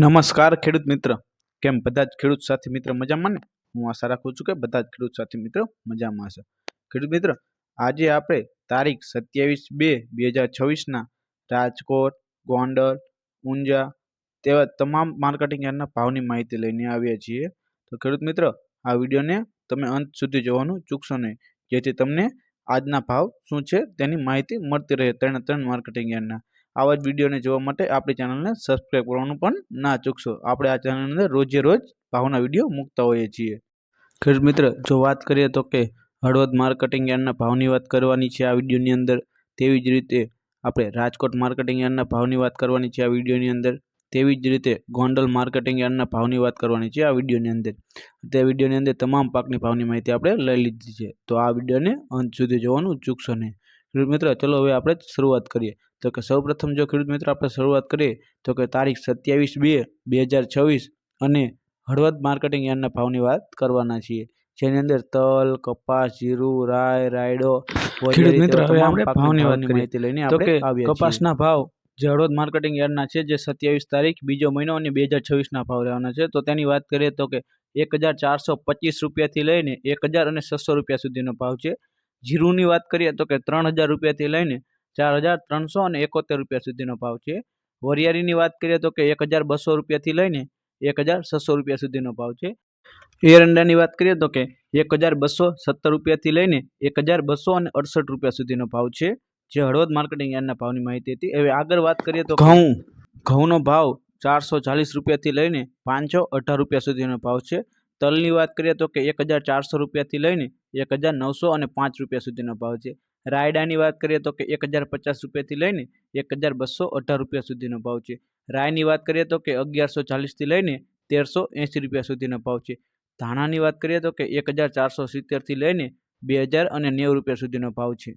નમસ્કાર ખેડૂત મિત્ર, કેમ બધા જ ખેડૂત સાથી મિત્ર મજામાં ને? હું આશા રાખું છું કે બધા જ ખેડૂત સાથી મિત્રો મજામાં હશે. ખેડૂત મિત્ર, આજે આપણે તારીખ 27/2/2026ના રાજકોટ, ગોંડલ, ઊંઝા તેવા તમામ માર્કેટિંગ યાર્ડના ભાવની માહિતી લઈને આવ્યા છીએ. તો ખેડૂત મિત્ર, આ વિડીયોને તમે અંત સુધી જોવાનું ચૂકશો નહીં, જેથી તમને આજના ભાવ શું છે તેની માહિતી મળતી રહે ત્રણ માર્કેટિંગ યાર્ડના. આવા જ વિડીયોને જોવા માટે આપણી ચેનલને સબસ્ક્રાઈબ કરવાનું પણ ના ચૂકશો. આપણે આ ચેનલની અંદર રોજે રોજ ભાવના વિડીયો મૂકતા હોઈએ છીએ. ખેડૂત મિત્ર, જો વાત કરીએ તો કે હળવદ માર્કેટિંગ યાર્ડના ભાવની વાત કરવાની છે આ વિડીયોની અંદર, તેવી જ રીતે આપણે રાજકોટ માર્કેટિંગ યાર્ડના ભાવની વાત કરવાની છે આ વિડીયોની અંદર, તેવી જ રીતે ગોંડલ માર્કેટિંગ યાર્ડના ભાવની વાત કરવાની છે આ વિડીયોની અંદર. તે વિડીયોની અંદર તમામ પાકની ભાવની માહિતી આપણે લઈ લીધી છે, તો આ વિડીયોને અંત સુધી જોવાનું ચૂકશો નહીં. ખેડૂત મિત્ર, ચલો હવે આપણે શરૂઆત કરીએ. તો કે સૌપ્રથમ જો ખેડૂત મિત્ર આપણે શરૂઆત કરીએ તો કે તારીખ 27/2/2026 અને હળવદ માર્કેટિંગ યાર્ડના ભાવની વાત કરવાના છીએ, જેની અંદર તલ, કપાસ, જીરું, રાય, રાયડો, ખેડૂત મિત્ર હવે આપણે ભાવની માહિતી લઈને આપણે આવ્યા. કપાસના ભાવ જે હળવદ માર્કેટિંગ યાર્ડના છે, જે 27 તારીખ બીજો મહિનો અને 2026ના ભાવ રહેવાના છે, તો તેની વાત કરીએ તો કે 1425 રૂપિયાથી લઈને 1600 રૂપિયા સુધીનો ભાવ છે. જીરુની વાત કરીએ તો કે 3000 રૂપિયાથી લઈને 4371 રૂપિયા સુધીનો ભાવ છે. વરિયાળીની વાત કરીએ તો કે 1200 રૂપિયાથી લઈને 1600 રૂપિયા સુધીનો ભાવ છે. એરંડાની વાત કરીએ તો કે 1217 રૂપિયાથી લઈને 1268 રૂપિયા સુધીનો ભાવ છે, જે હળવદ માર્કેટિંગ યાર્ડના ભાવની માહિતી હતી. હવે આગળ વાત કરીએ તો ઘઉંનો ભાવ 440 રૂપિયાથી લઈને 518 રૂપિયા સુધીનો ભાવ છે. તલની વાત કરીએ તો કે 1400 રૂપિયાથી લઈને 1905 રૂપિયા સુધીનો ભાવ છે. રાયડાની વાત કરીએ તો કે 1050 રૂપિયાથી લઈને 1218 રૂપિયા સુધીનો ભાવ છે. રાયની વાત કરીએ તો કે 1140થી લઈને 1380 રૂપિયા સુધીનો ભાવ છે. ધાણાની વાત કરીએ તો કે 1470થી લઈને 2090 રૂપિયા સુધીનો ભાવ છે.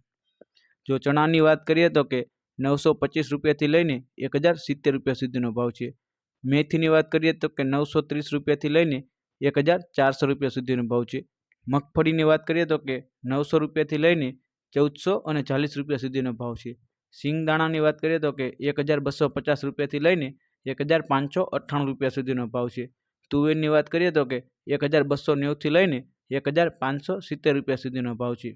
જો ચણાની વાત કરીએ તો કે 925 રૂપિયાથી લઈને 1070 રૂપિયા સુધીનો ભાવ છે. મેથીની વાત કરીએ તો કે 930 રૂપિયાથી લઈને 1400 રૂપિયા સુધીનો ભાવ છે. મગફળીની વાત કરીએ તો કે 900 રૂપિયાથી લઈને 1440 રૂપિયા સુધીનો ભાવ છે. સિંગદાણાની વાત કરીએ તો કે 1250 રૂપિયાથી લઈને 1598 રૂપિયા સુધીનો ભાવ છે. તુવેરની વાત કરીએ તો કે 1290થી લઈને 1570 રૂપિયા સુધીનો ભાવ છે.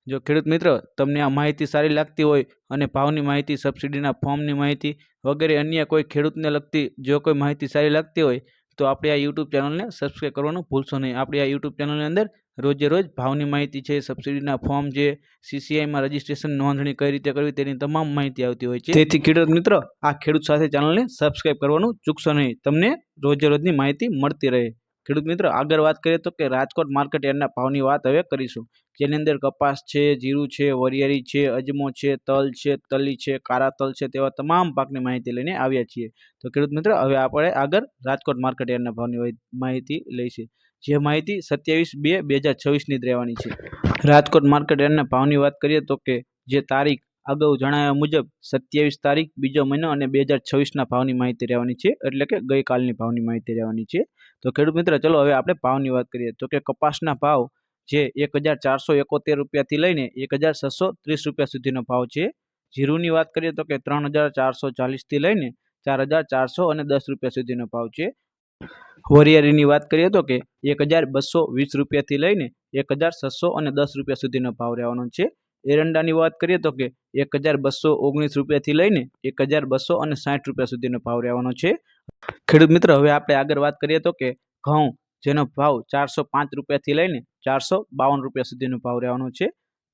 જો ખેડૂત મિત્ર, તમને આ માહિતી સારી લાગતી હોય અને ભાવની માહિતી, સબસિડીના ફોર્મની માહિતી વગેરે અન્ય કોઈ ખેડૂતને લગતી જો કોઈ માહિતી સારી લાગતી હોય તો આપણે આ યુટ્યુબ ચેનલને સબસ્ક્રાઈબ કરવાનું ભૂલશો નહીં. આપણી આ યુટ્યુબ ચેનલની અંદર રોજે રોજ ભાવની માહિતી છે, સબસિડીના ફોર્મ છે, CCIમાં રજીસ્ટ્રેશન નોંધણી કઈ રીતે કરવી તેની તમામ માહિતી આવતી હોય છે. તેથી ખેડૂત મિત્રો, આ ખેડૂત સાથે ચેનલને સબસ્ક્રાઈબ કરવાનું ચૂકશો નહીં, તમને રોજે રોજની માહિતી મળતી રહે. ખેડૂત મિત્રો, આગળ વાત કરીએ તો કે રાજકોટ માર્કેટ યાર્ડના ભાવની વાત હવે કરીશું, જેની અંદર કપાસ છે, જીરું છે, વરિયાળી છે, અજમો છે, તલ છે, તલી છે, કાળા તલ છે, તેવા તમામ પાકની માહિતી લઈને આવ્યા છીએ. તો ખેડૂત મિત્રો, હવે આપણે આગળ રાજકોટ માર્કેટ યાર્ડના ભાવની માહિતી લઈશું, જે માહિતી 27/2/2026ની જ રહેવાની છે. રાજકોટ માર્કેટ યાર્ડના ભાવની વાત કરીએ તો કે જે તારીખ અગાઉ જણાવ્યા મુજબ 27 તારીખ બીજો મહિનો અને 2026ના ભાવની માહિતી રહેવાની છે, એટલે કે ગઈકાલની ભાવની માહિતી રહેવાની છે. તો ખેડૂત મિત્ર, ચલો હવે આપણે ભાવની વાત કરીએ તો કે કપાસના ભાવ જે 1471 રૂપિયાથી લઈને 1630 રૂપિયા સુધીનો ભાવ છે. જીરુની વાત કરીએ તો કે 3440થી લઈને 4410 રૂપિયા સુધીનો ભાવ છે. વરિયાળીની વાત કરીએ તો કે 1220 રૂપિયાથી લઈને 1610 રૂપિયા સુધીનો ભાવ રહેવાનો છે. એરંડાની વાત કરીએ તો કે 1219 રૂપિયાથી લઈને 1260 રૂપિયા સુધીનો ભાવ રહેવાનો છે. ખેડૂત મિત્ર, હવે આપણે આગળ વાત કરીએ તો કે ઘઉં, જેનો ભાવ 405 રૂપિયાથી લઈને 452 રૂપિયા સુધીનો ભાવ રહેવાનો છે.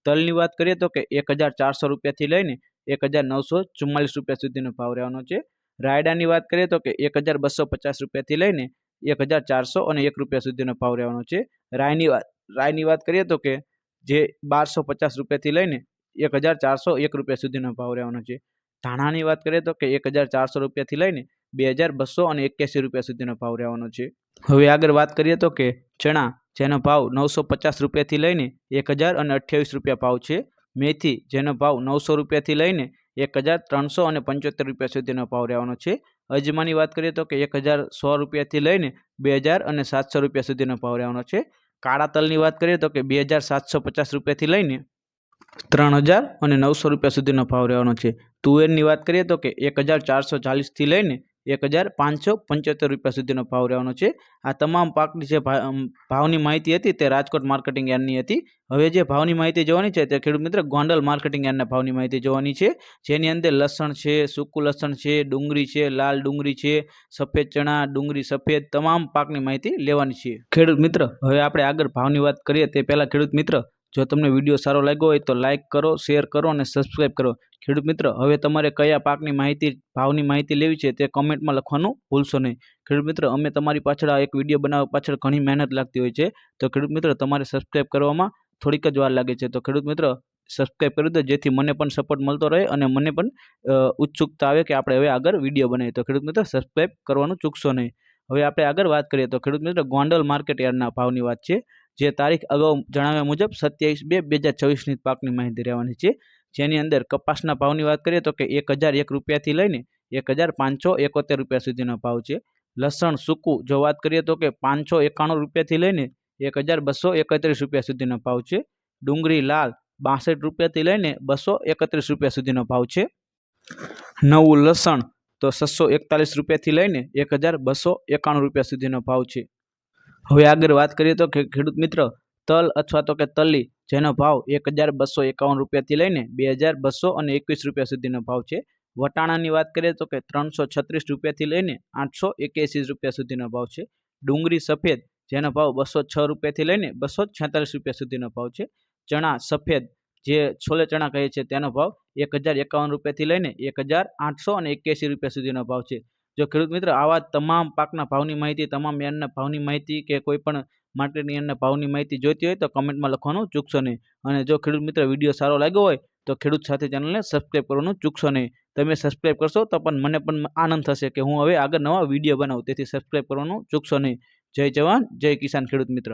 તલની વાત કરીએ તો કે 1400 રૂપિયાથી લઈને 1944 રૂપિયા સુધીનો ભાવ રહેવાનો છે. રાયડાની વાત કરીએ તો કે 1250 રૂપિયાથી લઈને 1401 રૂપિયા સુધીનો ભાવ રહેવાનો છે. રાયની વાત કરીએ તો કે જે 1250 રૂપિયાથી લઈને 1401 રૂપિયા સુધીનો ભાવ રહેવાનો છે. ધાણાની વાત કરીએ તો કે 1400 રૂપિયાથી લઈને 2281 રૂપિયા સુધીનો ભાવ રહેવાનો છે. હવે આગળ વાત કરીએ તો કે ચણા, જેનો ભાવ 950 રૂપિયાથી લઈને 1028 રૂપિયા ભાવ છે. મેથી, જેનો ભાવ 900 રૂપિયાથી લઈને 1375 રૂપિયા સુધીનો ભાવ રહેવાનો છે. અજમાની વાત કરીએ તો કે 10100 રૂપિયાથી લઈને 2700 રૂપિયા સુધીનો ભાવ રહેવાનો છે. કાળા તલની વાત કરીએ તો કે 2750 રૂપિયાથી લઈને 3000 અને 900 રૂપિયા સુધીનો ભાવ રહેવાનો છે. તુવેરની વાત કરીએ તો કે 1440થી લઈને ₹1,575 સુધીનો ભાવ રહેવાનો છે। આ તમામ પાકની જે ભાવની માહિતી હતી તે રાજકોટ માર્કેટિંગ યાર્ડની હતી। હવે જે ભાવની માહિતી જોવાની છે તે ખેડૂત મિત્ર ગોંડલ માર્કેટિંગ યાર્ડના ભાવની માહિતી જોવાની છે, જેની અંદર લસણ છે, સૂકું લસણ છે, ડુંગળી છે, લાલ ડુંગળી છે, સફેદ ચણા, ડુંગળી સફેદ, તમામ પાકની માહિતી લેવાની છે। ખેડૂત મિત્ર હવે આપણે આગળ ભાવની વાત કરીએ તે પહેલાં ખેડૂત મિત્ર જો તમને વિડીયો સારો લાગ્યો હોય તો લાઇક કરો, શેર કરો અને સબસ્ક્રાઈબ કરો। ખેડૂત મિત્ર હવે તમારે કયા પાકની માહિતી ભાવની માહિતી લેવી છે તે કમેન્ટમાં લખવાનું ભૂલશો નહીં। ખેડૂત મિત્ર અમે તમારી પાછળ આ એક વિડીયો બનાવવા પાછળ ઘણી મહેનત લાગતી હોય છે, તો ખેડૂત મિત્ર તમારે સબસ્ક્રાઈબ કરવામાં થોડીક જ વાર લાગે છે, તો ખેડૂત મિત્ર સબસ્ક્રાઈબ કરી દો જેથી મને પણ સપોર્ટ મળતો રહે અને મને પણ ઉત્સુકતા આવે કે આપણે હવે આગળ વિડીયો બનાવીએ। તો ખેડૂત મિત્ર સબસ્ક્રાઈબ કરવાનું ચૂકશો નહીં। હવે આપણે આગળ વાત કરીએ તો ખેડૂત મિત્ર ગોંડલ માર્કેટ યાર્ડના ભાવની વાત છે, જે તારીખ અગાઉ જણાવ્યા મુજબ 27/2/2024ની પાકની માહિતી રહેવાની છે, જેની અંદર કપાસના ભાવની વાત કરીએ તો કે ₹1,001 લઈને ₹1,571 સુધીનો ભાવ છે। લસણ સૂકું જો વાત કરીએ તો કે ₹591 લઈને ₹1,231 સુધીનો ભાવ છે। ડુંગળી લાલ ₹62 લઈને ₹231 સુધીનો ભાવ છે। નવું લસણ તો ₹641 લઈને ₹1,291 સુધીનો ભાવ છે। હવે આગળ વાત કરીએ તો કે ખેડૂત મિત્ર તલ અથવા તો કે તલી જેનો ભાવ ₹1,251 લઈને ₹2,221 સુધીનો ભાવ છે। વટાણાની વાત કરીએ તો કે ₹336 લઈને ₹881 સુધીનો ભાવ છે। ડુંગળી સફેદ જેનો ભાવ ₹206 લઈને ₹246 સુધીનો ભાવ છે। ચણા સફેદ જે છોલે ચણા કહે છે તેનો ભાવ ₹1,051 લઈને ₹1,881 સુધીનો ભાવ છે। જો ખેડૂત મિત્ર આવા તમામ પાકના ભાવની માહિતી, તમામ યાર્ડના ભાવની માહિતી કે કોઈ પણ માર્કેટિંગ યાર્ડના ભાવની માહિતી જોઈતી હોય તો કમેન્ટમાં લખવાનું ચૂકશો નહીં। અને જો ખેડૂત મિત્ર વિડીયો સારો લાગ્યો હોય તો ખેડૂત સાથી ચેનલને સબસ્ક્રાઈબ કરવાનું ચૂકશો નહીં। તમે સબસ્ક્રાઈબ કરશો તો પણ મને પણ આનંદ થશે કે હું હવે આગળ નવા વિડીયો બનાવું, તેથી સબસ્ક્રાઈબ કરવાનું ચૂકશો નહીં। જય જવાન જય કિસાન ખેડૂત મિત્ર।